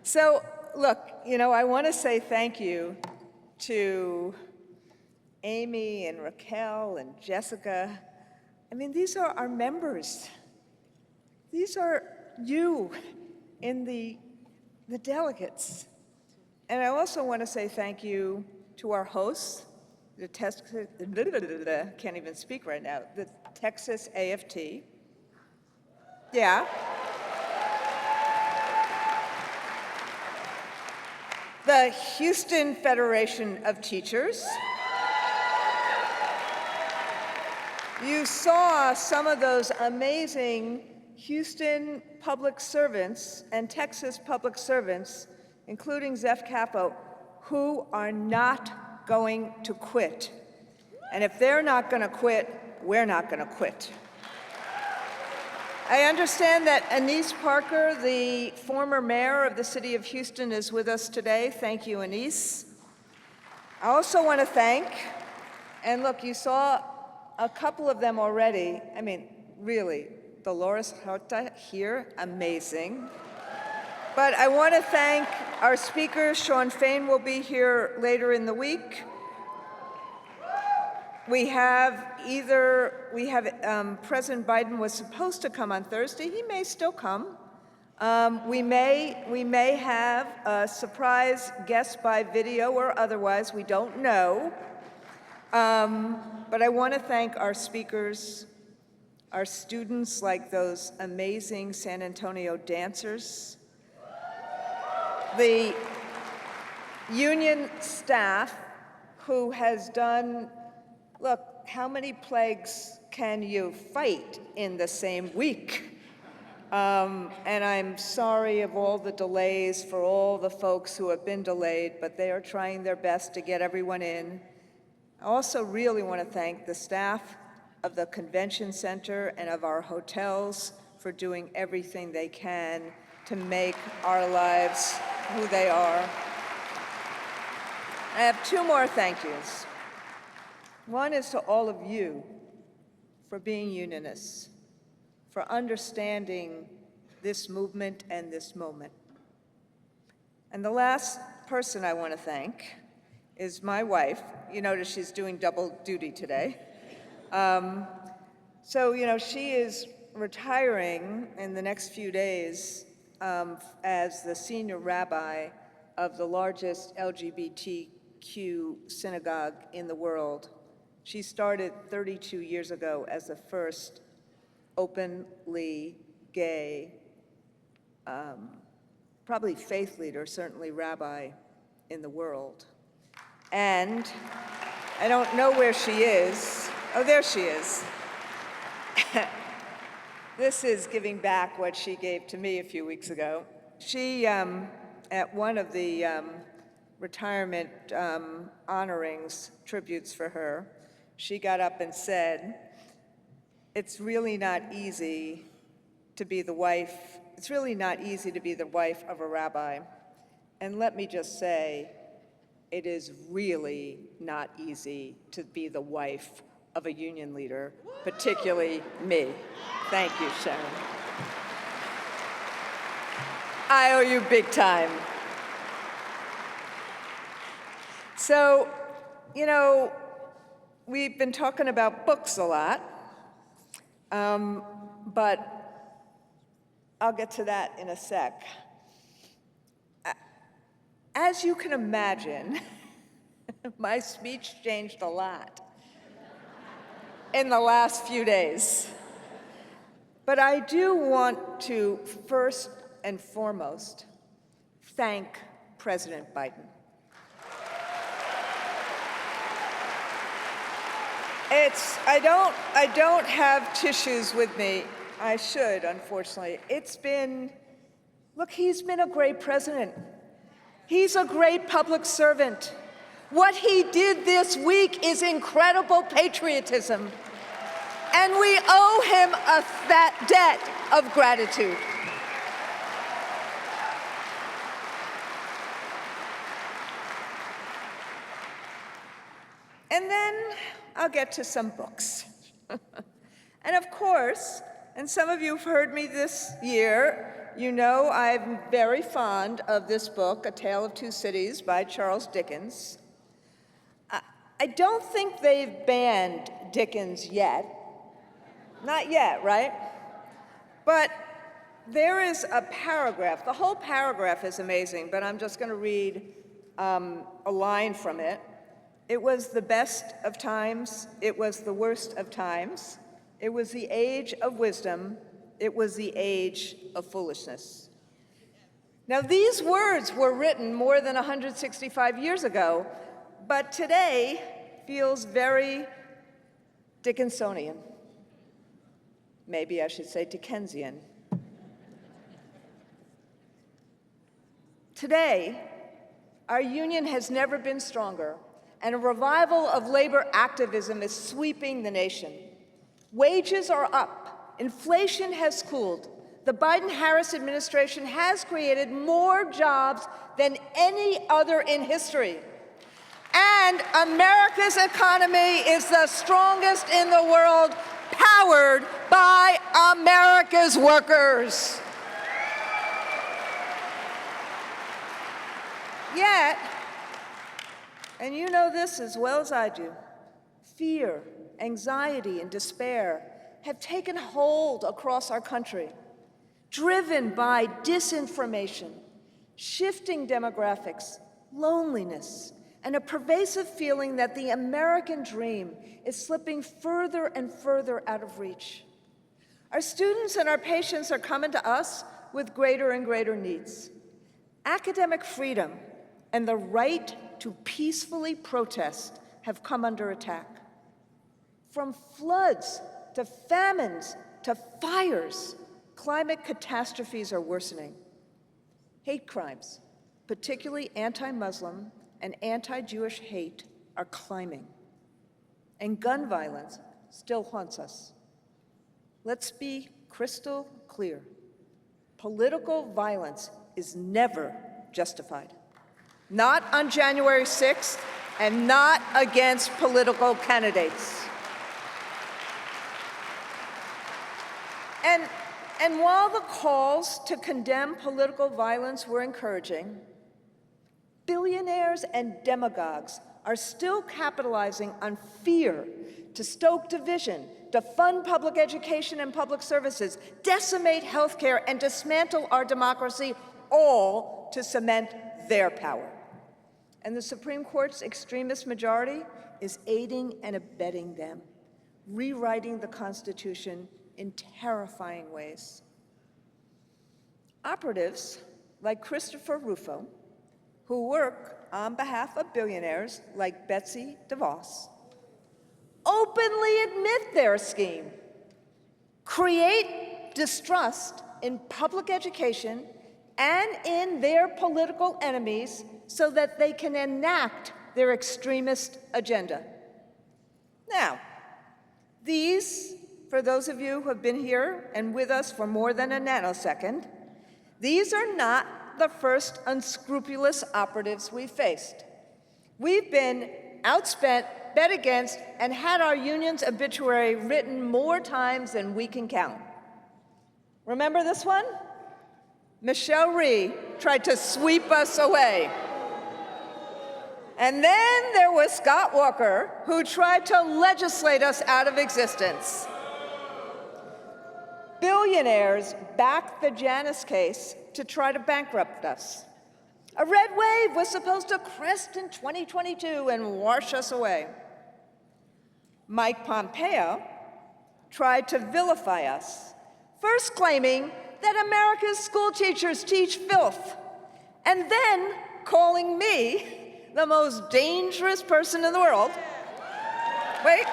So, look, I want to say thank you to Amy and Raquel and Jessica. I mean, these are our members. These are you in the delegates. And I also want to say thank you to our hosts, can't even speak right now, the Texas AFT. Yeah. The Houston Federation of Teachers. You saw some of those amazing Houston public servants and Texas public servants, including Zeph Capo, who are not going to quit. And if they're not going to quit, we're not going to quit. I understand that Anise Parker, the former mayor of the city of Houston, is with us today. Thank you, Anise. I also want to thank, and look, you saw a couple of them already. I mean, really, Dolores Horta here, amazing. But I want to thank our speakers. Sean Fain will be here later in the week. President Biden was supposed to come on Thursday. He may still come. We may have a surprise guest by video or otherwise. We don't know. But I want to thank our speakers, our students, like those amazing San Antonio dancers, the union staff who has done, look, how many plagues can you fight in the same week? And I'm sorry of all the delays for all the folks who have been delayed, but they are trying their best to get everyone in. I also really want to thank the staff of the convention center and of our hotels for doing everything they can to make our lives who they are. I have two more thank yous. One is to all of you for being unionists, for understanding this movement and this moment. And the last person I want to thank is my wife. You notice she's doing double duty today. She is retiring in the next few days as the senior rabbi of the largest LGBTQ synagogue in the world. She started 32 years ago as the first openly gay, probably faith leader, certainly rabbi in the world. And I don't know where she is. Oh, there she is. This is giving back what she gave to me a few weeks ago. She, at one of the retirement honorings, tributes for her, she got up and said, it's really not easy to be the wife of a rabbi. And let me just say, it is really not easy to be the wife of a union leader, particularly me. Thank you, Sharon. I owe you big time. So, we've been talking about books a lot, but I'll get to that in a sec. As you can imagine, my speech changed a lot in the last few days. But I do want to first and foremost thank President Biden. I don't have tissues with me. I should, unfortunately. He's been a great president. He's a great public servant. What he did this week is incredible patriotism. And we owe him that debt of gratitude. And then I'll get to some books. And of course, and some of you have heard me this year, you know I'm very fond of this book, A Tale of Two Cities by Charles Dickens. I don't think they've banned Dickens yet. Not yet, right? But there is a paragraph. The whole paragraph is amazing, but I'm just going to read a line from it. It was the best of times. It was the worst of times. It was the age of wisdom. It was the age of foolishness. Now, these words were written more than 165 years ago, but today feels very Dickinsonian. Maybe I should say Dickensian. Today, our union has never been stronger, and a revival of labor activism is sweeping the nation. Wages are up, inflation has cooled. The Biden-Harris administration has created more jobs than any other in history. And America's economy is the strongest in the world, powered by America's workers. Yet, and you know this as well as I do, fear, anxiety, and despair have taken hold across our country, driven by disinformation, shifting demographics, loneliness, and a pervasive feeling that the American dream is slipping further and further out of reach. Our students and our patients are coming to us with greater and greater needs. Academic freedom and the right to peacefully protest have come under attack. From floods to famines to fires, climate catastrophes are worsening. Hate crimes, particularly anti-Muslim and anti-Jewish hate, are climbing. And gun violence still haunts us. Let's be crystal clear. Political violence is never justified. Not on January 6th, and not against political candidates. And while the calls to condemn political violence were encouraging, billionaires and demagogues are still capitalizing on fear to stoke division, to fund public education and public services, decimate healthcare, and dismantle our democracy, all to cement their power. And the Supreme Court's extremist majority is aiding and abetting them, rewriting the Constitution in terrifying ways. Operatives like Christopher Rufo, who work on behalf of billionaires like Betsy DeVos, openly admit their scheme: create distrust in public education and in their political enemies so that they can enact their extremist agenda. Now, these, for those of you who have been here and with us for more than a nanosecond, these are not the first unscrupulous operatives we've faced. We've been outspent, bet against, and had our union's obituary written more times than we can count. Remember this one? Michelle Rhee tried to sweep us away. And then there was Scott Walker, who tried to legislate us out of existence. Billionaires backed the Janus case to try to bankrupt us. A red wave was supposed to crest in 2022 and wash us away. Mike Pompeo tried to vilify us, first claiming that America's school teachers teach filth, and then calling me the most dangerous person in the world. Wait,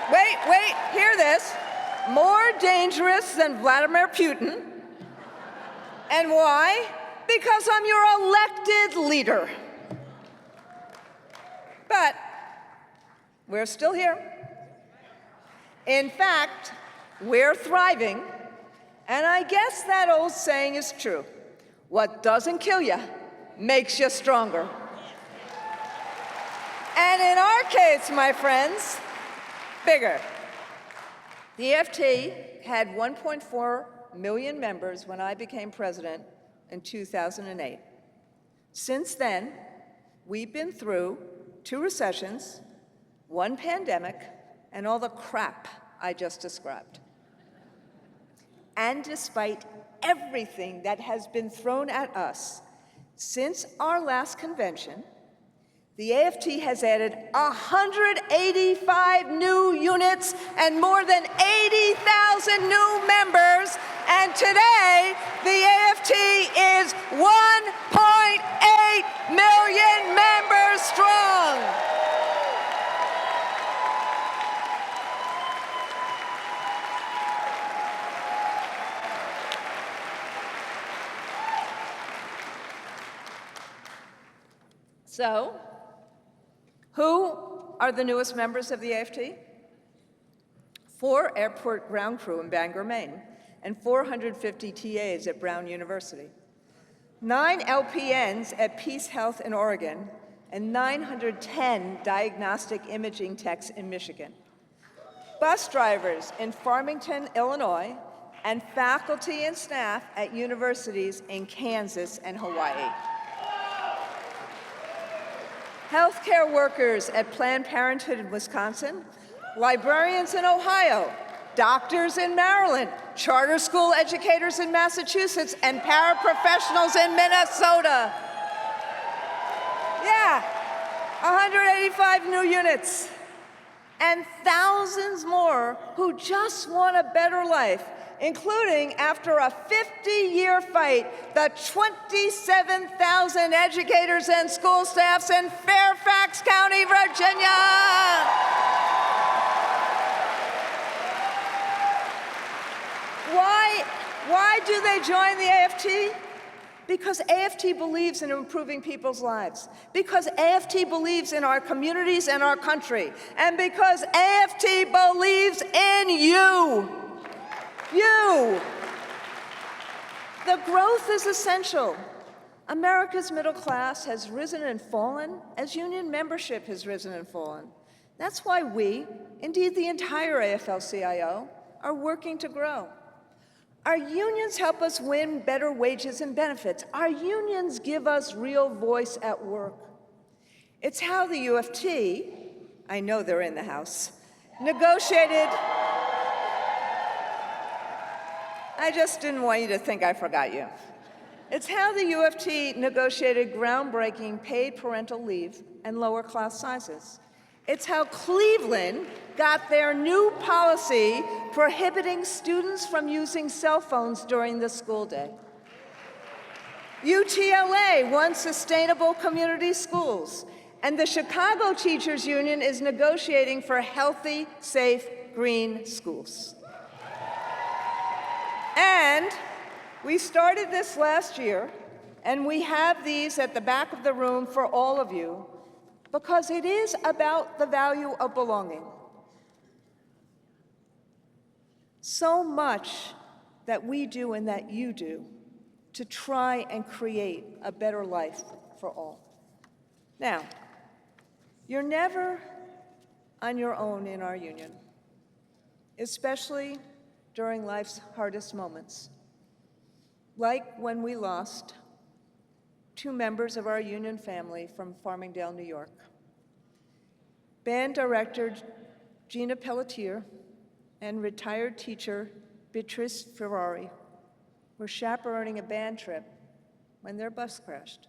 hear this. More dangerous than Vladimir Putin. And why? Because I'm your elected leader. But we're still here. In fact, we're thriving. And I guess that old saying is true. What doesn't kill you makes you stronger. And in our case, my friends, bigger. The AFT had 1.4 million members when I became president, in 2008. Since then, we've been through 2 recessions, 1 pandemic, and all the crap I just described. And despite everything that has been thrown at us since our last convention, the AFT has added 185 new units and more than 80,000 new members, and today the AFT is 1.8 million members strong. So, who are the newest members of the AFT? 4 airport ground crew in Bangor, Maine, and 450 TAs at Brown University, 9 LPNs at Peace Health in Oregon, and 910 diagnostic imaging techs in Michigan, bus drivers in Farmington, Illinois, and faculty and staff at universities in Kansas and Hawaii. Healthcare workers at Planned Parenthood in Wisconsin, librarians in Ohio, doctors in Maryland, charter school educators in Massachusetts, and paraprofessionals in Minnesota. Yeah, 185 new units. And thousands more who just want a better life, including, after a 50-year fight, the 27,000 educators and school staffs in Fairfax County, Virginia. Why do they join the AFT? Because AFT believes in improving people's lives, because AFT believes in our communities and our country, and because AFT believes in you. You. The growth is essential. America's middle class has risen and fallen as union membership has risen and fallen. That's why we, indeed the entire AFL-CIO, are working to grow. Our unions help us win better wages and benefits. Our unions give us real voice at work. It's how the UFT, I know they're in the House, negotiated. I just didn't want you to think I forgot you. It's how the UFT negotiated groundbreaking paid parental leave and lower class sizes. It's how Cleveland got their new policy prohibiting students from using cell phones during the school day. UTLA won sustainable community schools, and the Chicago Teachers Union is negotiating for healthy, safe, green schools. And we started this last year, and we have these at the back of the room for all of you, because it is about the value of belonging. So much that we do and that you do to try and create a better life for all. Now, you're never on your own in our union, especially during life's hardest moments, like when we lost 2 members of our union family from Farmingdale, New York. Band director Gina Pelletier and retired teacher Beatrice Ferrari were chaperoning a band trip when their bus crashed,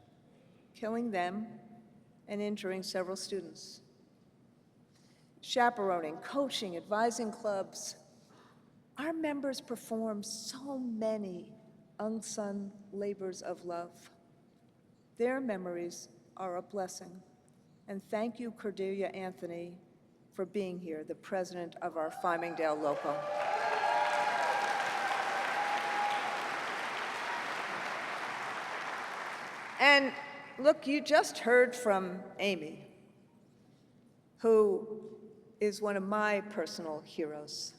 killing them and injuring several students. Chaperoning, coaching, advising clubs, our members perform so many unsung labors of love. Their memories are a blessing. And thank you, Cordelia Anthony, for being here, the president of our Farmingdale local. And look, you just heard from Amy, who is one of my personal heroes.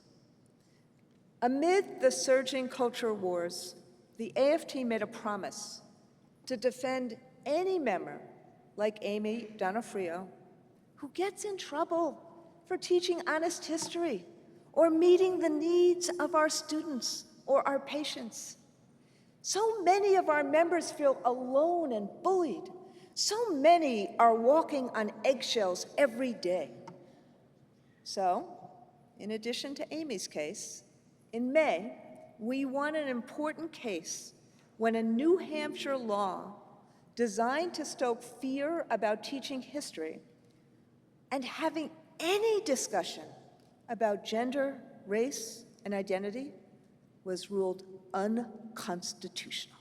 Amid the surging culture wars, the AFT made a promise to defend any member like Amy Donofrio, who gets in trouble for teaching honest history or meeting the needs of our students or our patients. So many of our members feel alone and bullied. So many are walking on eggshells every day. So, in addition to Amy's case, in May, we won an important case when a New Hampshire law designed to stoke fear about teaching history and having any discussion about gender, race, and identity was ruled unconstitutional.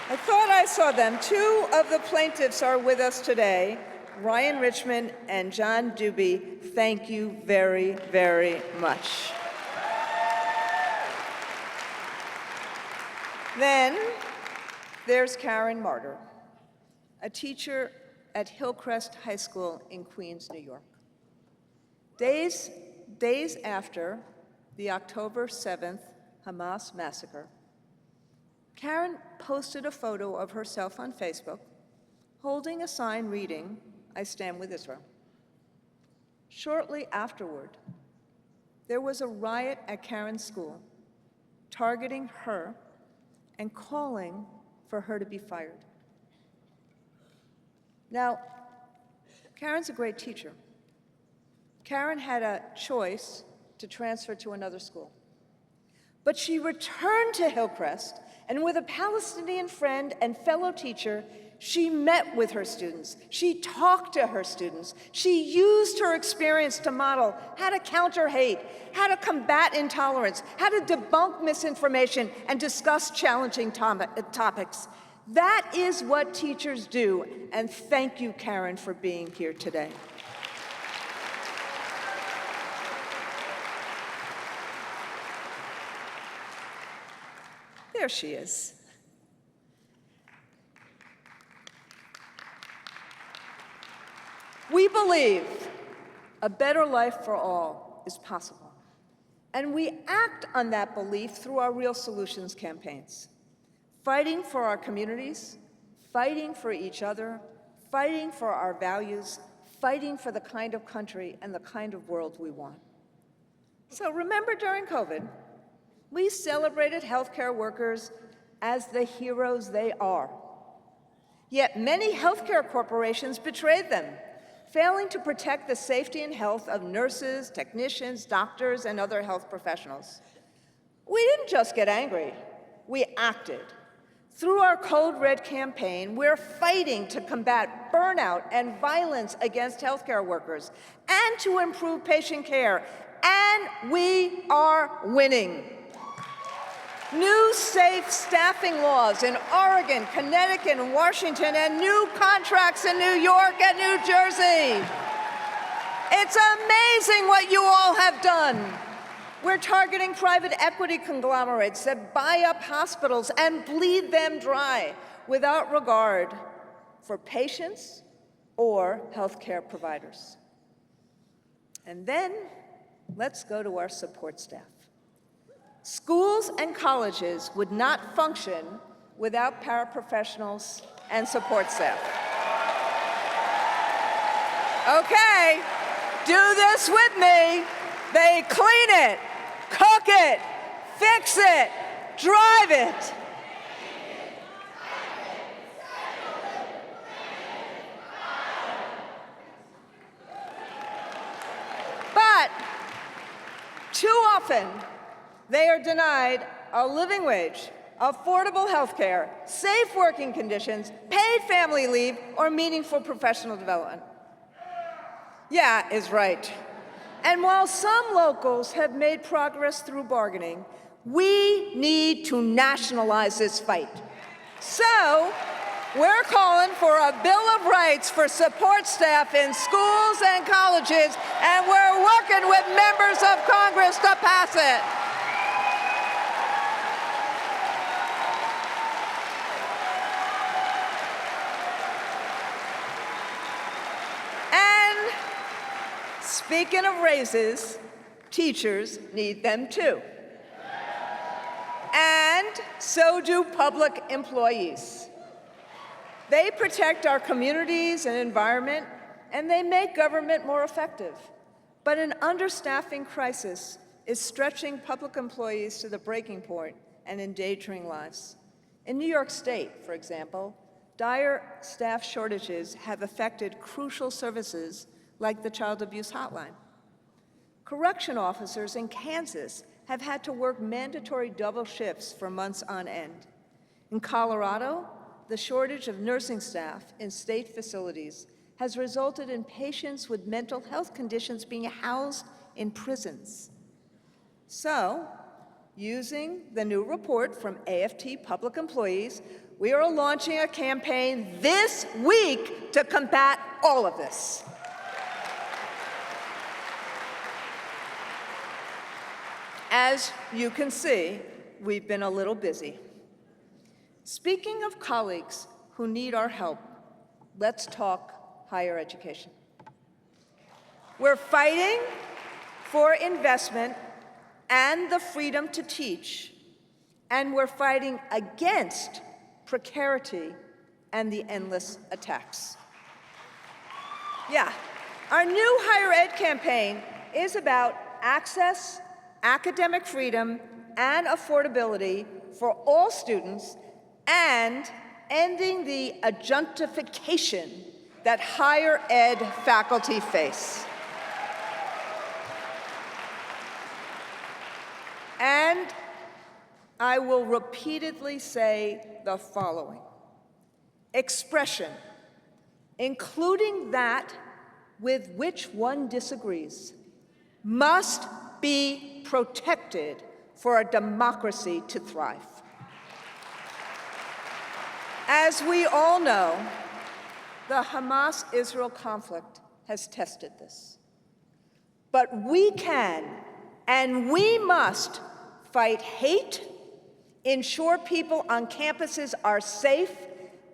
I thought I saw them. Two of the plaintiffs are with us today, Ryan Richmond and John Dubey. Thank you very, very much. Then there's Karen Martyr, a teacher at Hillcrest High School in Queens, New York. Days after the October 7th Hamas massacre, Karen posted a photo of herself on Facebook holding a sign reading, "I stand with Israel." Shortly afterward, there was a riot at Karen's school targeting her and calling for her to be fired. Now, Karen's a great teacher. Karen had a choice to transfer to another school. But she returned to Hillcrest, and with a Palestinian friend and fellow teacher, she met with her students. She talked to her students. She used her experience to model how to counter hate, how to combat intolerance, how to debunk misinformation, and discuss challenging topics. That is what teachers do, and thank you, Karen, for being here today. There she is. We believe a better life for all is possible, and we act on that belief through our Real Solutions campaigns, fighting for our communities, fighting for each other, fighting for our values, fighting for the kind of country and the kind of world we want. So remember, during COVID, we celebrated healthcare workers as the heroes they are. Yet many healthcare corporations betrayed them, failing to protect the safety and health of nurses, technicians, doctors, and other health professionals. We didn't just get angry, we acted. Through our Code Red campaign, we're fighting to combat burnout and violence against healthcare workers and to improve patient care, and we are winning. New safe staffing laws in Oregon, Connecticut, and Washington, and new contracts in New York and New Jersey. It's amazing what you all have done. We're targeting private equity conglomerates that buy up hospitals and bleed them dry without regard for patients or healthcare providers. And then let's go to our support staff. Schools and colleges would not function without paraprofessionals and support staff. Okay, do this with me. They clean it, cook it, fix it, drive it. But too often, they are denied a living wage, affordable health care, safe working conditions, paid family leave, or meaningful professional development. Yeah is right. And while some locals have made progress through bargaining, we need to nationalize this fight. So, we're calling for a Bill of Rights for support staff in schools and colleges, and we're working with members of Congress to pass it. Speaking of raises, teachers need them too. And so do public employees. They protect our communities and environment, and they make government more effective. But an understaffing crisis is stretching public employees to the breaking point and endangering lives. In New York State, for example, dire staff shortages have affected crucial services like the Child Abuse Hotline. Correction officers in Kansas have had to work mandatory double shifts for months on end. In Colorado, the shortage of nursing staff in state facilities has resulted in patients with mental health conditions being housed in prisons. So, using the new report from AFT Public Employees, we are launching a campaign this week to combat all of this. As you can see, we've been a little busy. Speaking of colleagues who need our help, let's talk higher education. We're fighting for investment and the freedom to teach, and we're fighting against precarity and the endless attacks. Yeah, our new higher ed campaign is about access, academic freedom, and affordability for all students, and ending the adjunctification that higher ed faculty face. And I will repeatedly say the following: expression, including that with which one disagrees, must be protected for a democracy to thrive. As we all know, the Hamas-Israel conflict has tested this. But we can and we must fight hate, ensure people on campuses are safe,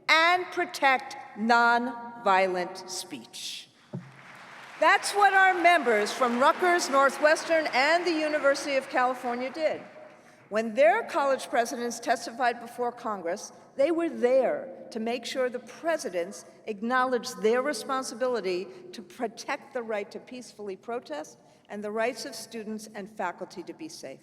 and protect nonviolent speech. That's what our members from Rutgers, Northwestern, and the University of California did. When their college presidents testified before Congress, they were there to make sure the presidents acknowledged their responsibility to protect the right to peacefully protest and the rights of students and faculty to be safe.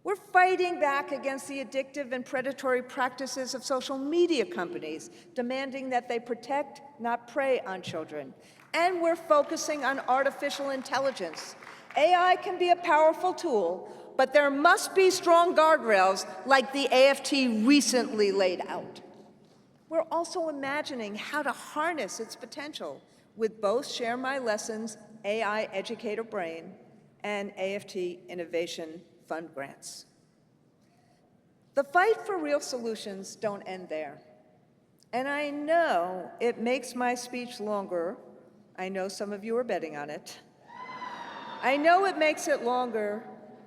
We're fighting back against the addictive and predatory practices of social media companies, demanding that they protect, not prey on children. And we're focusing on artificial intelligence. AI can be a powerful tool, but there must be strong guardrails like the AFT recently laid out. We're also imagining how to harness its potential with both Share My Lessons, AI Educator Brain, and AFT Innovation Fund grants. The fight for real solutions don't end there. And I know it makes my speech longer. I know some of you are betting on it. I know it makes it longer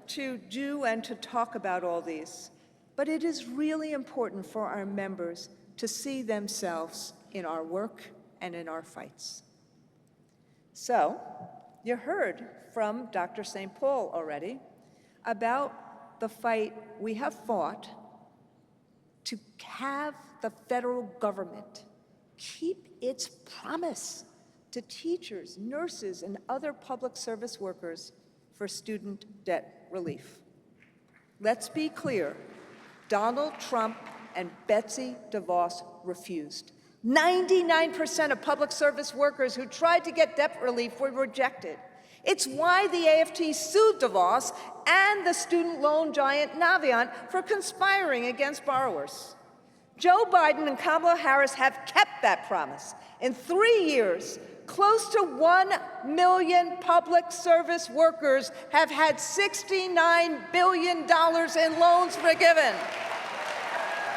to do and to talk about all these, but it is really important for our members to see themselves in our work and in our fights. So, you heard from Dr. St. Paul already about the fight we have fought to have the federal government keep its promise to teachers, nurses, and other public service workers for student debt relief. Let's be clear, Donald Trump and Betsy DeVos refused. 99% of public service workers who tried to get debt relief were rejected. It's why the AFT sued DeVos and the student loan giant Navient for conspiring against borrowers. Joe Biden and Kamala Harris have kept that promise. In 3 years, close to 1 million public service workers have had $69 billion in loans forgiven.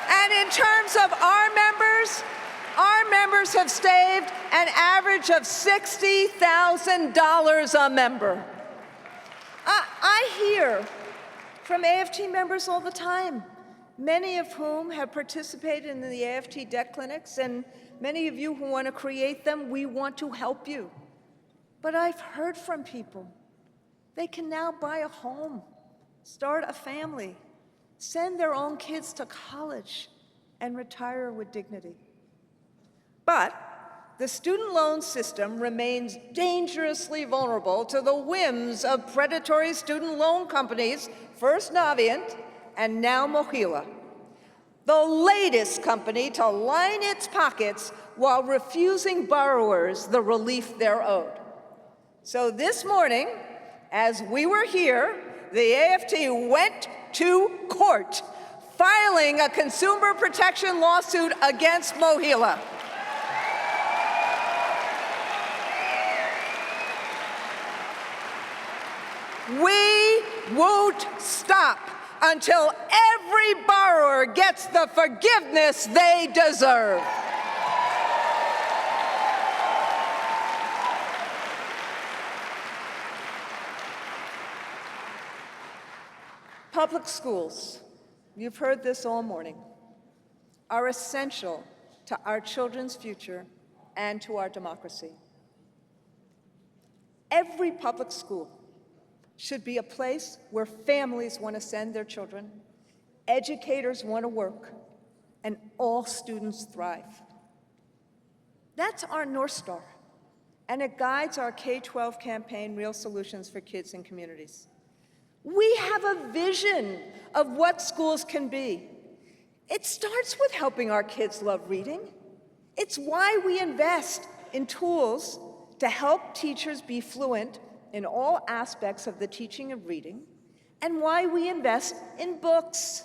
And in terms of our members have saved an average of $60,000 a member. I hear from AFT members all the time, many of whom have participated in the AFT debt clinics, and many of you who want to create them, we want to help you. But I've heard from people, they can now buy a home, start a family, send their own kids to college, and retire with dignity. But the student loan system remains dangerously vulnerable to the whims of predatory student loan companies, first Navient, and now Mohila, the latest company to line its pockets while refusing borrowers the relief they're owed. So this morning, as we were here, the AFT went to court, filing a consumer protection lawsuit against Mohila. We won't stop until every borrower gets the forgiveness they deserve. Public schools, you've heard this all morning, are essential to our children's future and to our democracy. Every public school should be a place where families want to send their children, educators want to work, and all students thrive. That's our North Star, and it guides our K-12 campaign, Real Solutions for Kids and Communities. We have a vision of what schools can be. It starts with helping our kids love reading. It's why we invest in tools to help teachers be fluent in all aspects of the teaching of reading, and why we invest in books.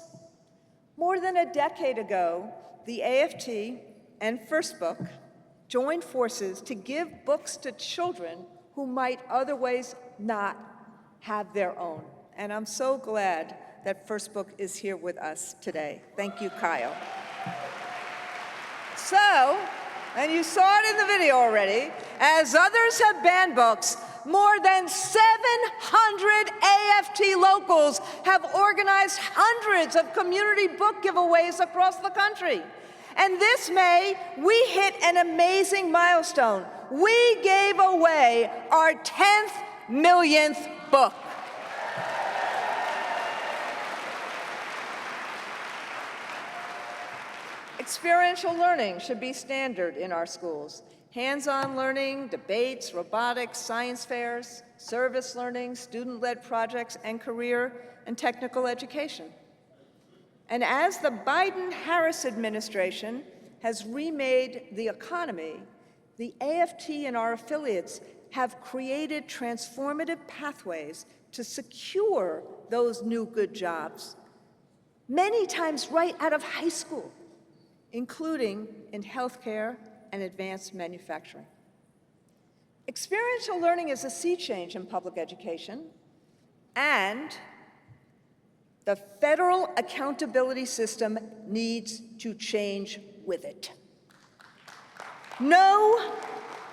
More than a decade ago, the AFT and First Book joined forces to give books to children who might otherwise not have their own. And I'm so glad that First Book is here with us today. Thank you, Kyle. So, and you saw it in the video already, as others have banned books, more than 700 AFT locals have organized hundreds of community book giveaways across the country. And this May, we hit an amazing milestone. We gave away our 10th millionth book. Experiential learning should be standard in our schools. Hands-on learning, debates, robotics, science fairs, service learning, student-led projects, and career and technical education. And as the Biden-Harris administration has remade the economy, the AFT and our affiliates have created transformative pathways to secure those new good jobs, many times right out of high school, including in healthcare and advanced manufacturing. Experiential learning is a sea change in public education, and the federal accountability system needs to change with it. No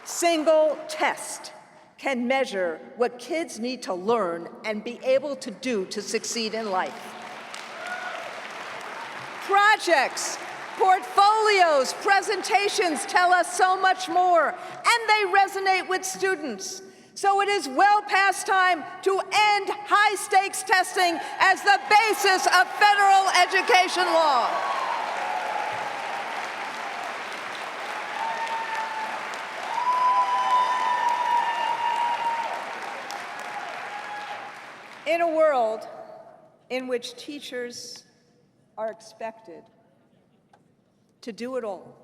single test can measure what kids need to learn and be able to do to succeed in life. Projects, portfolios, presentations tell us so much more, and they resonate with students. So it is well past time to end high-stakes testing as the basis of federal education law. In a world in which teachers are expected to do it all.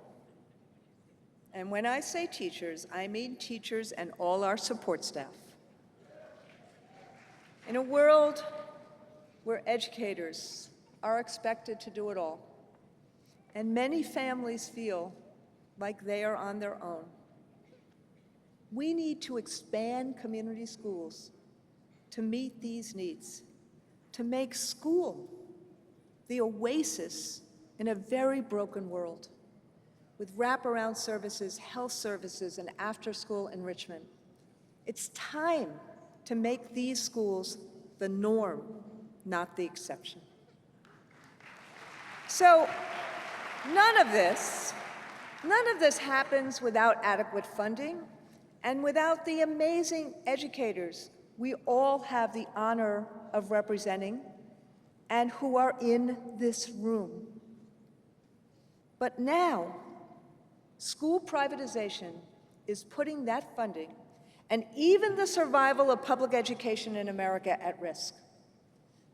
And when I say teachers, I mean teachers and all our support staff. In a world where educators are expected to do it all, and many families feel like they are on their own, we need to expand community schools to meet these needs, to make school the oasis in a very broken world, with wraparound services, health services, and after-school enrichment. It's time to make these schools the norm, not the exception. So none of this happens without adequate funding and without the amazing educators we all have the honor of representing and who are in this room. But now, school privatization is putting that funding and even the survival of public education in America at risk.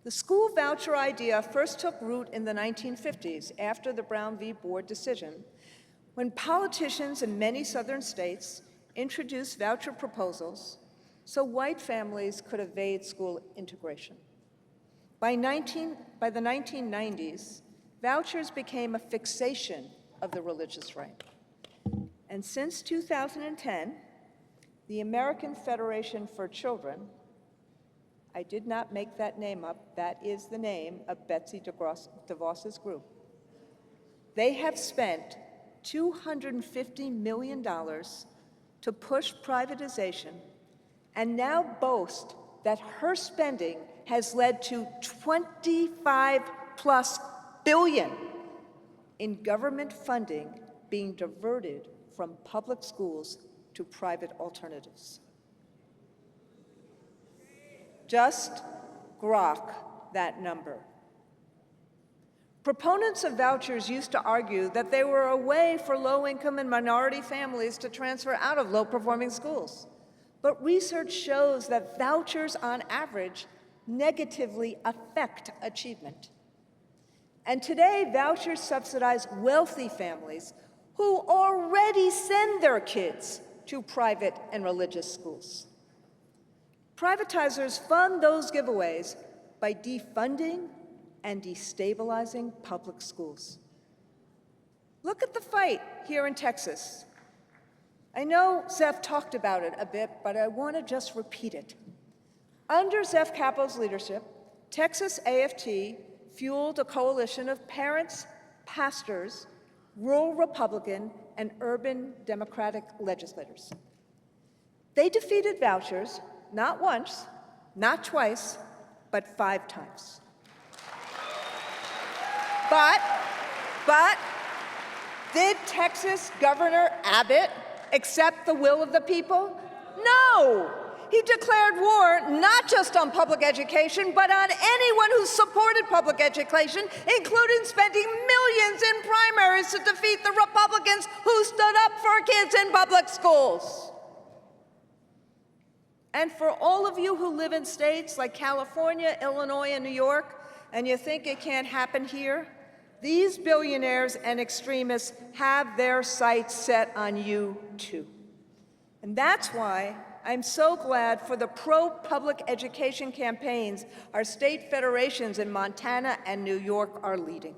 The school voucher idea first took root in the 1950s after the Brown v. Board decision, when politicians in many southern states introduced voucher proposals so white families could evade school integration. By the 1990s, vouchers became a fixation of the religious right. And since 2010, the American Federation for Children, I did not make that name up, that is the name of Betsy DeVos's group, they have spent $250 million to push privatization and now boast that her spending has led to 25+ billion in government funding being diverted from public schools to private alternatives. Just grok that number. Proponents of vouchers used to argue that they were a way for low-income and minority families to transfer out of low-performing schools. But research shows that vouchers, on average, negatively affect achievement. And today, vouchers subsidize wealthy families who already send their kids to private and religious schools. Privatizers fund those giveaways by defunding and destabilizing public schools. Look at the fight here in Texas. I know Zeph talked about it a bit, but I want to just repeat it. Under Zeph Capo's leadership, Texas AFT fueled a coalition of parents, pastors, rural Republican, and urban Democratic legislators. They defeated vouchers not once, not twice, but 5 times. But did Texas Governor Abbott accept the will of the people? No! He declared war not just on public education, but on anyone who supported public education, including spending millions in primaries to defeat the Republicans who stood up for kids in public schools. And for all of you who live in states like California, Illinois, and New York, and you think it can't happen here, these billionaires and extremists have their sights set on you too. And that's why I'm so glad for the pro-public education campaigns our state federations in Montana and New York are leading.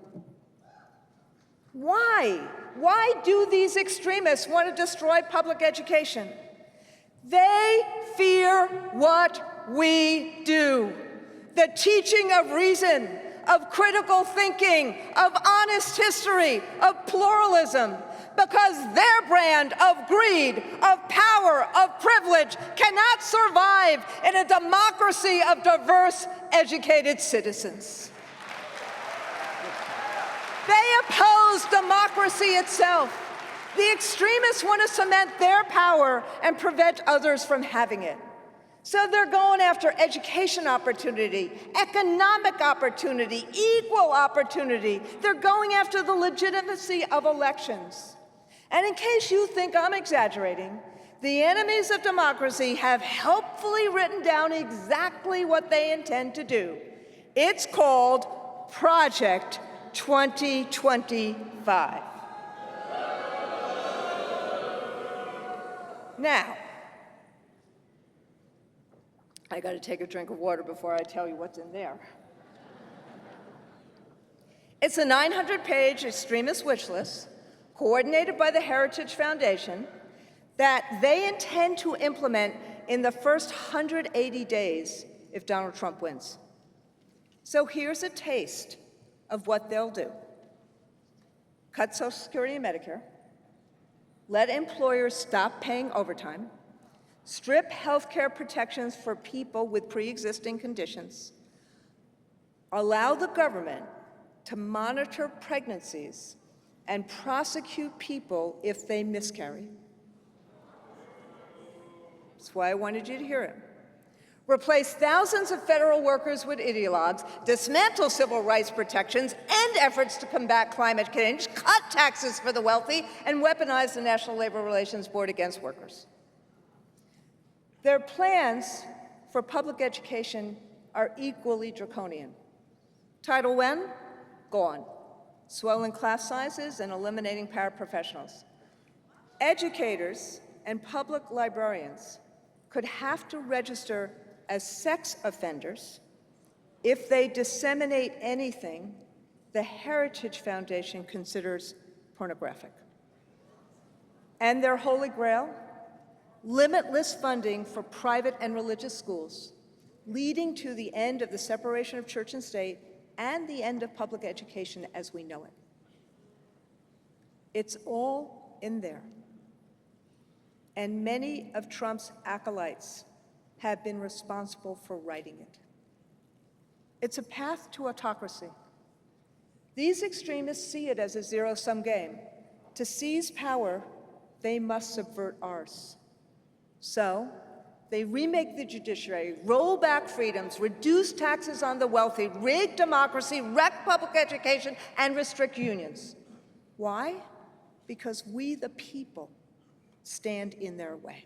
Why? Why do these extremists want to destroy public education? They fear what we do. The teaching of reason, of critical thinking, of honest history, of pluralism, because their brand of greed, of power, of privilege cannot survive in a democracy of diverse, educated citizens. They oppose democracy itself. The extremists want to cement their power and prevent others from having it. So they're going after education opportunity, economic opportunity, equal opportunity. They're going after the legitimacy of elections. And in case you think I'm exaggerating, the enemies of democracy have helpfully written down exactly what they intend to do. It's called Project 2025. Now, I got to take a drink of water before I tell you what's in there. It's a 900-page extremist wish list coordinated by the Heritage Foundation that they intend to implement in the first 180 days if Donald Trump wins. So here's a taste of what they'll do. Cut Social Security and Medicare, let employers stop paying overtime, strip health care protections for people with pre-existing conditions, allow the government to monitor pregnancies and prosecute people if they miscarry. That's why I wanted you to hear it. Replace thousands of federal workers with ideologues, dismantle civil rights protections, end efforts to combat climate change, cut taxes for the wealthy, and weaponize the National Labor Relations Board against workers. Their plans for public education are equally draconian. Title I, gone. Swelling class sizes and eliminating paraprofessionals. Educators and public librarians could have to register as sex offenders if they disseminate anything the Heritage Foundation considers pornographic. And their holy grail, limitless funding for private and religious schools, leading to the end of the separation of church and state and the end of public education as we know it. It's all in there. And many of Trump's acolytes have been responsible for writing it. It's a path to autocracy. These extremists see it as a zero-sum game. To seize power, they must subvert ours. So, they remake the judiciary, roll back freedoms, reduce taxes on the wealthy, rig democracy, wreck public education, and restrict unions. Why? Because we, the people, stand in their way.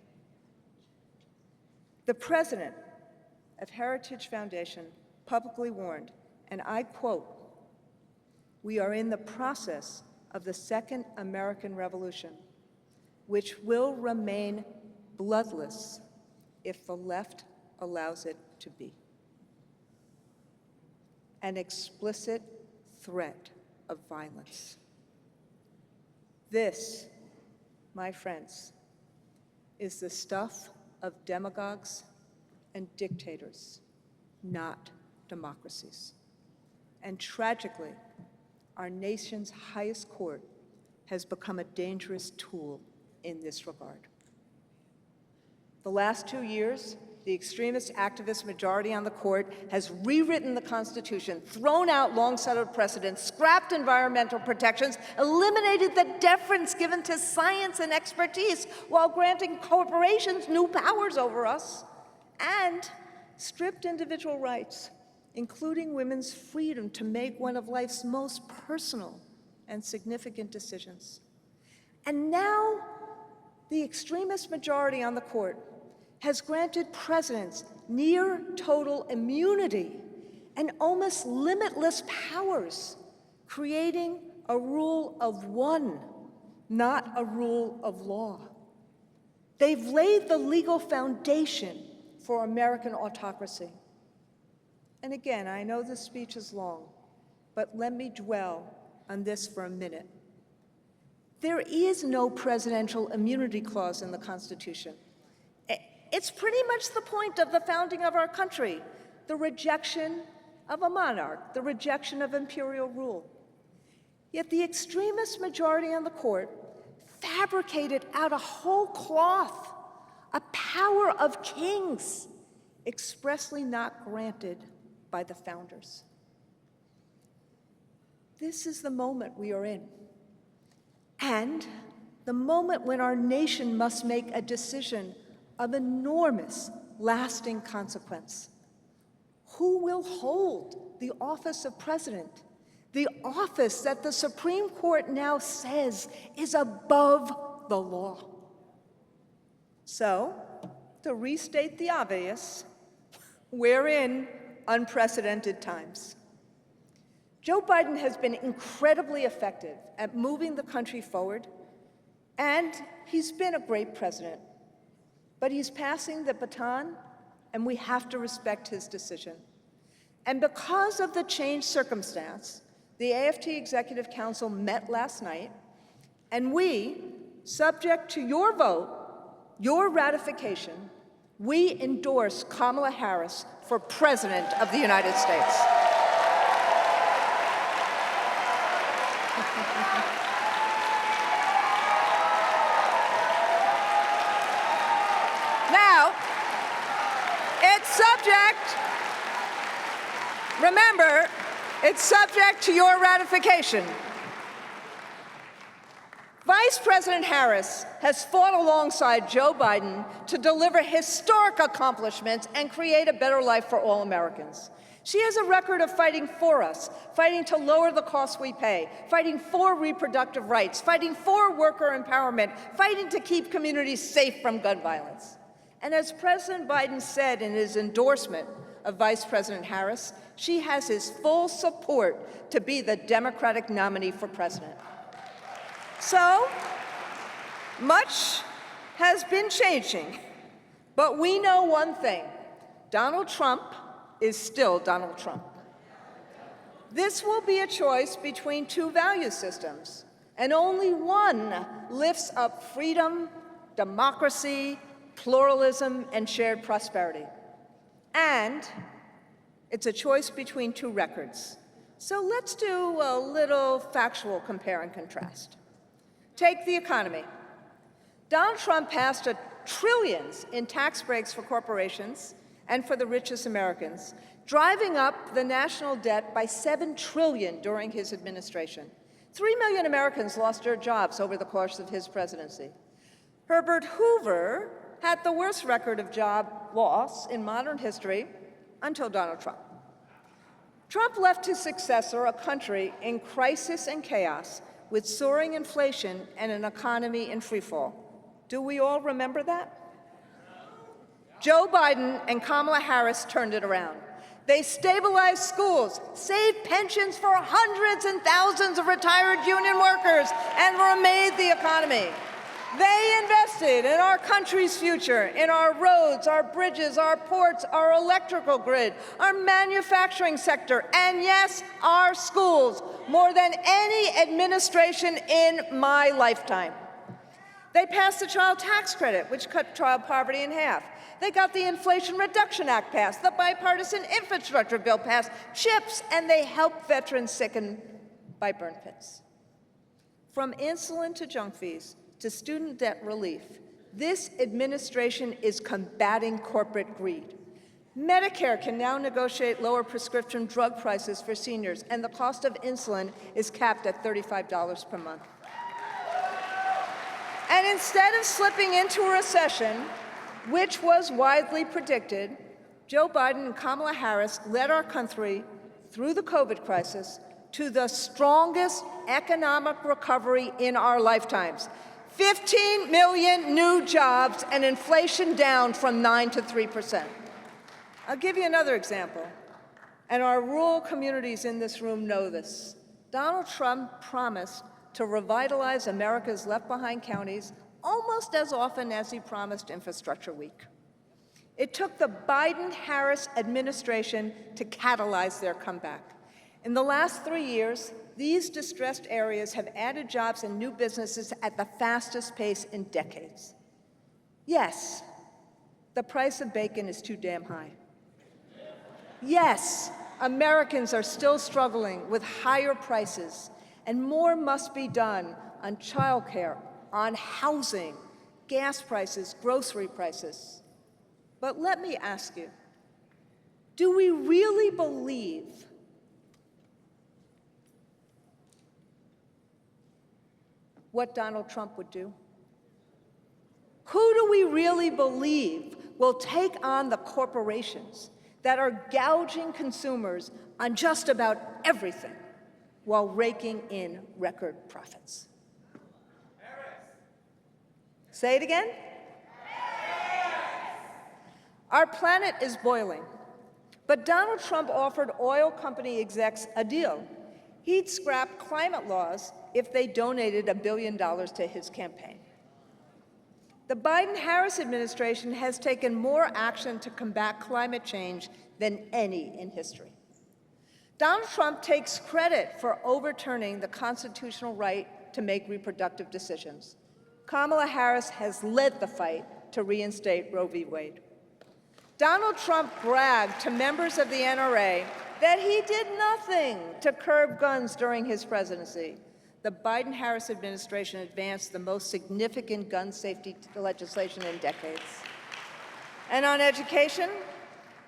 The president of Heritage Foundation publicly warned, and I quote, "We are in the process of the Second American Revolution, which will remain bloodless if the left allows it to be." An explicit threat of violence. This, my friends, is the stuff of demagogues and dictators, not democracies. And tragically, our nation's highest court has become a dangerous tool in this regard. The last 2 years, the extremist activist majority on the court has rewritten the Constitution, thrown out long-settled precedents, scrapped environmental protections, eliminated the deference given to science and expertise while granting corporations new powers over us, and stripped individual rights, including women's freedom to make one of life's most personal and significant decisions. And now, the extremist majority on the court has granted presidents near total immunity and almost limitless powers, creating a rule of one, not a rule of law. They've laid the legal foundation for American autocracy. And again, I know this speech is long, but let me dwell on this for a minute. There is no presidential immunity clause in the Constitution. It's pretty much the point of the founding of our country, the rejection of a monarch, the rejection of imperial rule. Yet the extremist majority on the court fabricated out of whole cloth a power of kings expressly not granted by the founders. This is the moment we are in, and the moment when our nation must make a decision of enormous, lasting consequence. Who will hold the office of president, the office that the Supreme Court now says is above the law? So, to restate the obvious, we're in unprecedented times. Joe Biden has been incredibly effective at moving the country forward, and he's been a great president. But he's passing the baton, and we have to respect his decision. And because of the changed circumstance, the AFT Executive Council met last night, and we, subject to your vote, your ratification, we endorse Kamala Harris for President of the United States. Now, it's subject, remember, it's subject to your ratification. Vice President Harris has fought alongside Joe Biden to deliver historic accomplishments and create a better life for all Americans. She has a record of fighting for us, fighting to lower the costs we pay, fighting for reproductive rights, fighting for worker empowerment, fighting to keep communities safe from gun violence. And as President Biden said in his endorsement of Vice President Harris, she has his full support to be the Democratic nominee for president. So, much has been changing, but we know one thing: Donald Trump is still Donald Trump. This will be a choice between two value systems, and only one lifts up freedom, democracy, pluralism, and shared prosperity. And it's a choice between two records. So let's do a little factual compare and contrast. Take the economy. Donald Trump passed trillions in tax breaks for corporations and for the richest Americans, driving up the national debt by $7 trillion during his administration. 3 million Americans lost their jobs over the course of his presidency. Herbert Hoover had the worst record of job loss in modern history until Donald Trump. Trump left his successor a country in crisis and chaos, with soaring inflation and an economy in freefall. Do we all remember that? Joe Biden and Kamala Harris turned it around. They stabilized schools, saved pensions for hundreds and thousands of retired union workers, and remade the economy. They invested in our country's future, in our roads, our bridges, our ports, our electrical grid, our manufacturing sector, and yes, our schools, more than any administration in my lifetime. They passed the child tax credit, which cut child poverty in half. They got the Inflation Reduction Act passed, the bipartisan infrastructure bill passed, CHIPS, and they helped veterans sickened by burn pits. From insulin to junk fees to student debt relief, this administration is combating corporate greed. Medicare can now negotiate lower prescription drug prices for seniors, and the cost of insulin is capped at $35 per month. And instead of slipping into a recession, which was widely predicted, Joe Biden and Kamala Harris led our country through the COVID crisis to the strongest economic recovery in our lifetimes. 15 million new jobs and inflation down from 9 to 3%. I'll give you another example, and our rural communities in this room know this. Donald Trump promised to revitalize America's left-behind counties almost as often as he promised Infrastructure Week. It took the Biden-Harris administration to catalyze their comeback. In the last 3 years, these distressed areas have added jobs and new businesses at the fastest pace in decades. Yes, the price of bacon is too damn high. Yes, Americans are still struggling with higher prices, and more must be done on childcare, on housing, gas prices, grocery prices. But let me ask you, do we really believe what Donald Trump would do? Who do we really believe will take on the corporations that are gouging consumers on just about everything while raking in record profits? Say it again. Our planet is boiling, but Donald Trump offered oil company execs a deal. He'd scrap climate laws if they donated $1 billion to his campaign. The Biden-Harris administration has taken more action to combat climate change than any in history. Donald Trump takes credit for overturning the constitutional right to make reproductive decisions. Kamala Harris has led the fight to reinstate Roe v. Wade. Donald Trump bragged to members of the NRA that he did nothing to curb guns during his presidency. The Biden-Harris administration advanced the most significant gun safety legislation in decades. And on education,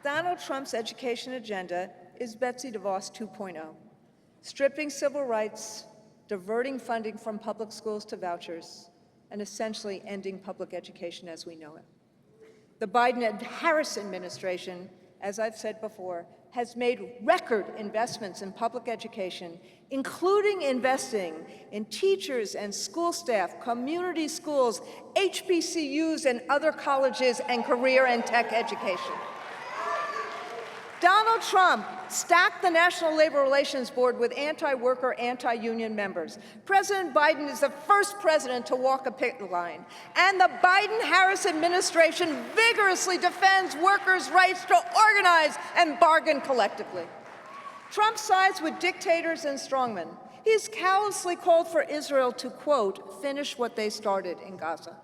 Donald Trump's education agenda is Betsy DeVos 2.0, stripping civil rights, diverting funding from public schools to vouchers, and essentially ending public education as we know it. The Biden-Harris administration, as I've said before, has made record investments in public education, including investing in teachers and school staff, community schools, HBCUs, and other colleges, and career and tech education. Donald Trump stacked the National Labor Relations Board with anti-worker, anti-union members. President Biden is the first president to walk a picket line. And the Biden-Harris administration vigorously defends workers' rights to organize and bargain collectively. Trump sides with dictators and strongmen. He's callously called for Israel to, quote, finish what they started in Gaza.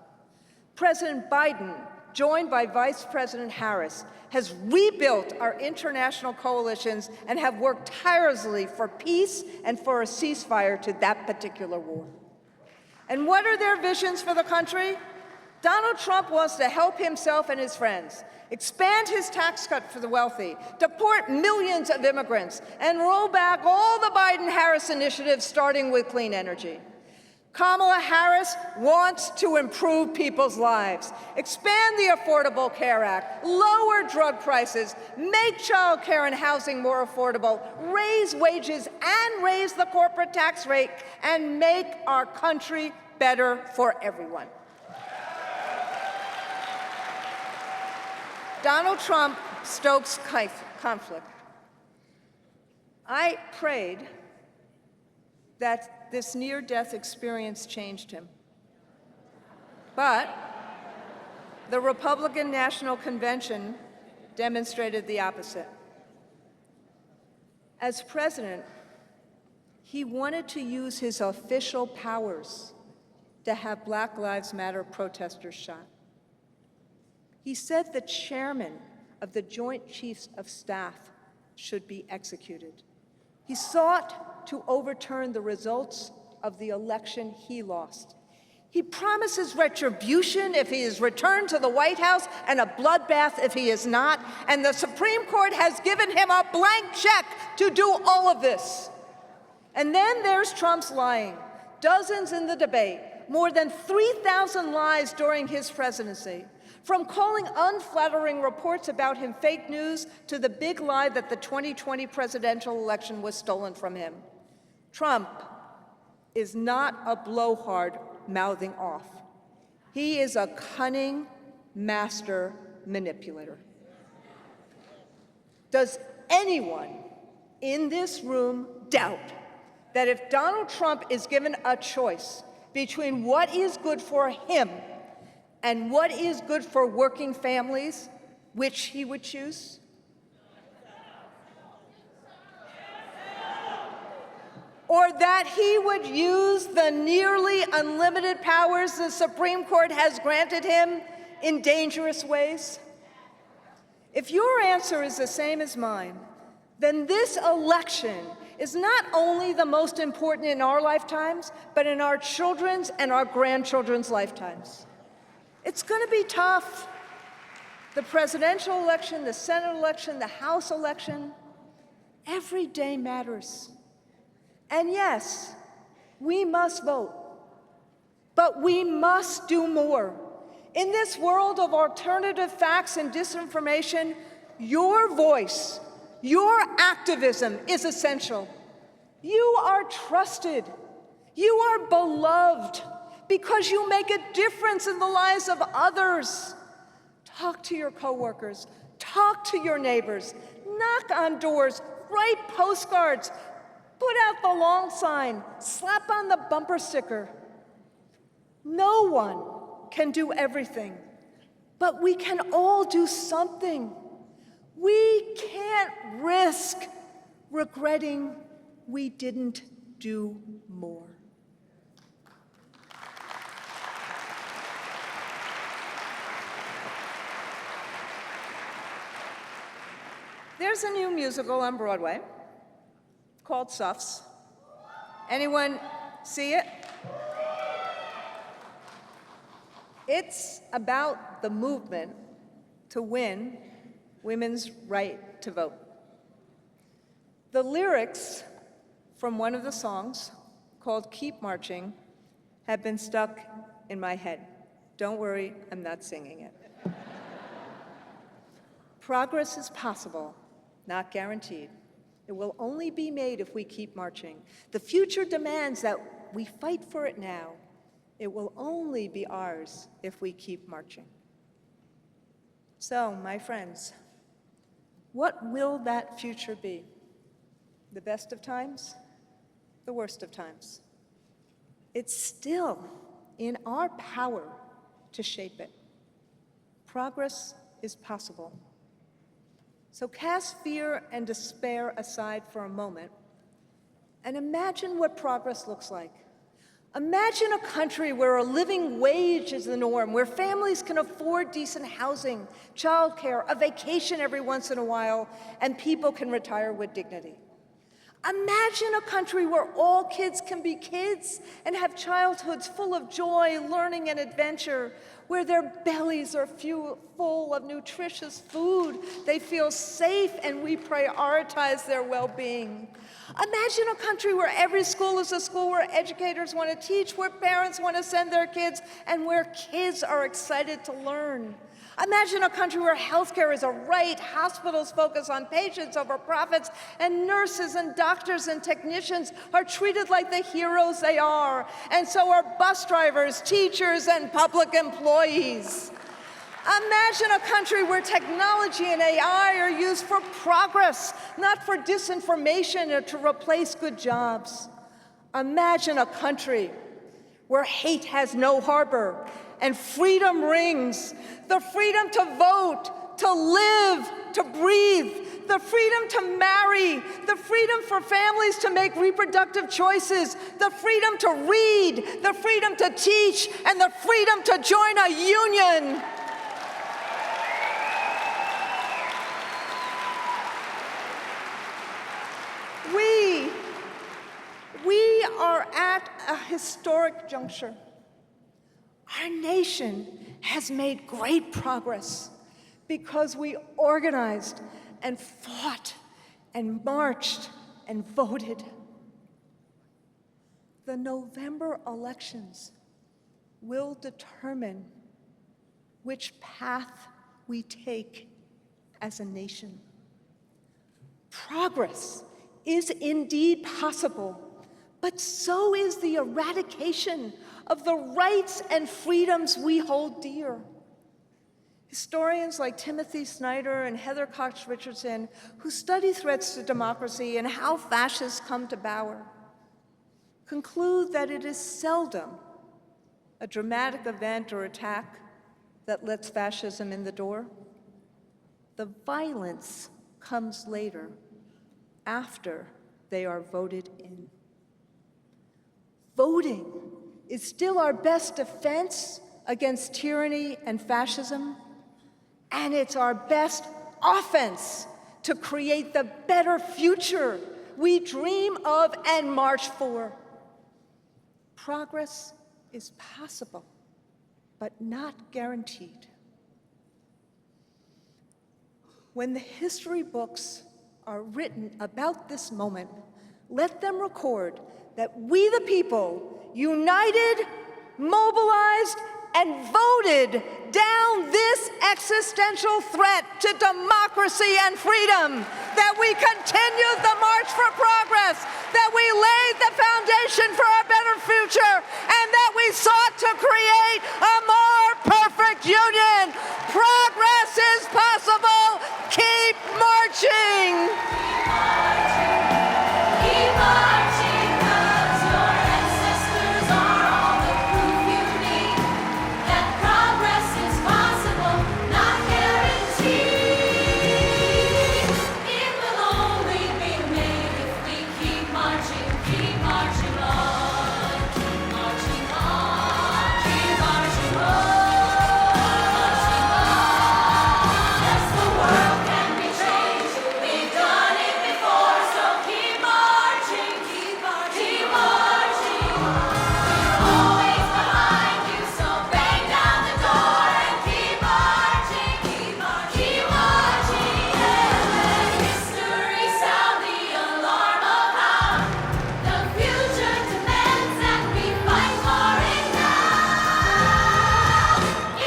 President Biden, joined by Vice President Harris, has rebuilt our international coalitions and have worked tirelessly for peace and for a ceasefire to that particular war. And what are their visions for the country? Donald Trump wants to help himself and his friends, expand his tax cut for the wealthy, deport millions of immigrants, and roll back all the Biden-Harris initiatives, starting with clean energy. Kamala Harris wants to improve people's lives, expand the Affordable Care Act, lower drug prices, make child care and housing more affordable, raise wages and raise the corporate tax rate, and make our country better for everyone. Donald Trump stokes conflict. I prayed that this near-death experience changed him. But the Republican National Convention demonstrated the opposite. As president, he wanted to use his official powers to have Black Lives Matter protesters shot. He said the chairman of the Joint Chiefs of Staff should be executed. He sought to overturn the results of the election he lost. He promises retribution if he is returned to the White House and a bloodbath if he is not, and the Supreme Court has given him a blank check to do all of this. And then there's Trump's lying. Dozens in the debate, more than 3,000 lies during his presidency. From calling unflattering reports about him fake news to the big lie that the 2020 presidential election was stolen from him. Trump is not a blowhard mouthing off. He is a cunning master manipulator. Does anyone in this room doubt that if Donald Trump is given a choice between what is good for him and what is good for working families, which he would choose? Or that he would use the nearly unlimited powers the Supreme Court has granted him in dangerous ways? If your answer is the same as mine, then this election is not only the most important in our lifetimes, but in our children's and our grandchildren's lifetimes. It's going to be tough. The presidential election, the Senate election, the House election, every day matters. And yes, we must vote, but we must do more. In this world of alternative facts and disinformation, your voice, your activism is essential. You are trusted. You are beloved because you make a difference in the lives of others. Talk to your coworkers, talk to your neighbors, knock on doors, write postcards, put out the long sign, slap on the bumper sticker. No one can do everything, but we can all do something. We can't risk regretting we didn't do more. There's a new musical on Broadway called Suffs. Anyone see it? It's about the movement to win women's right to vote. The lyrics from one of the songs, called Keep Marching, have been stuck in my head. Don't worry, I'm not singing it. Progress is possible, not guaranteed. It will only be made if we keep marching. The future demands that we fight for it now. It will only be ours if we keep marching. So, my friends, What will that future be? The best of times? The worst of times? It's still in our power to shape it. Progress is possible. So cast fear and despair aside for a moment and imagine what progress looks like. Imagine a country where a living wage is the norm, where families can afford decent housing, childcare, a vacation every once in a while, and people can retire with dignity. Imagine a country where all kids can be kids and have childhoods full of joy, learning, and adventure, where their bellies are full of nutritious food, they feel safe, and we prioritize their well-being. Imagine a country where every school is a school where educators want to teach, where parents want to send their kids, and where kids are excited to learn. Imagine a country where healthcare is a right, hospitals focus on patients over profits, and nurses and doctors and technicians are treated like the heroes they are, and so are bus drivers, teachers, and public employees. Imagine a country where technology and AI are used for progress, not for disinformation or to replace good jobs. Imagine a country where hate has no harbor and freedom rings, the freedom to vote, to live, to breathe, the freedom to marry, the freedom for families to make reproductive choices, the freedom to read, the freedom to teach, and the freedom to join a union. We are at a historic juncture. Our nation has made great progress because we organized and fought and marched and voted. The November elections will determine which path we take as a nation. Progress is indeed possible, but so is the eradication of the rights and freedoms we hold dear. Historians like Timothy Snyder and Heather Cox Richardson, who study threats to democracy and how fascists come to power, conclude that it is seldom a dramatic event or attack that lets fascism in the door. The violence comes later, after they are voted in. Voting is still our best defense against tyranny and fascism, and it's our best offense to create the better future we dream of and march for. Progress is possible, but not guaranteed. When the history books are written about this moment, let them record that we the people, united, mobilized, and voted down this existential threat to democracy and freedom, that we continued the march for progress, that we laid the foundation for a better future, and that we sought to create a more perfect union. Progress is possible. Keep marching. Keep marching. Keep marching, 'cause your ancestors are all the proof you need that progress is possible, not guaranteed. It will only be made if we keep marching on, keep marching on, keep marching on, keep marching on. Yes, the world can be changed. We've done it before, so keep marching, keep marching, keep marching. We're always behind you, so bang down the door and keep marching, keep marching, keep marching. And let history sound the alarm of how the future demands that we fight for it now.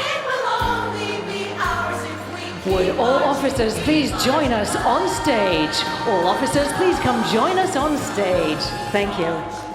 It will only be ours if we Would keep all marching. officers please join us on stage? All officers, please come join us on stage. Thank you.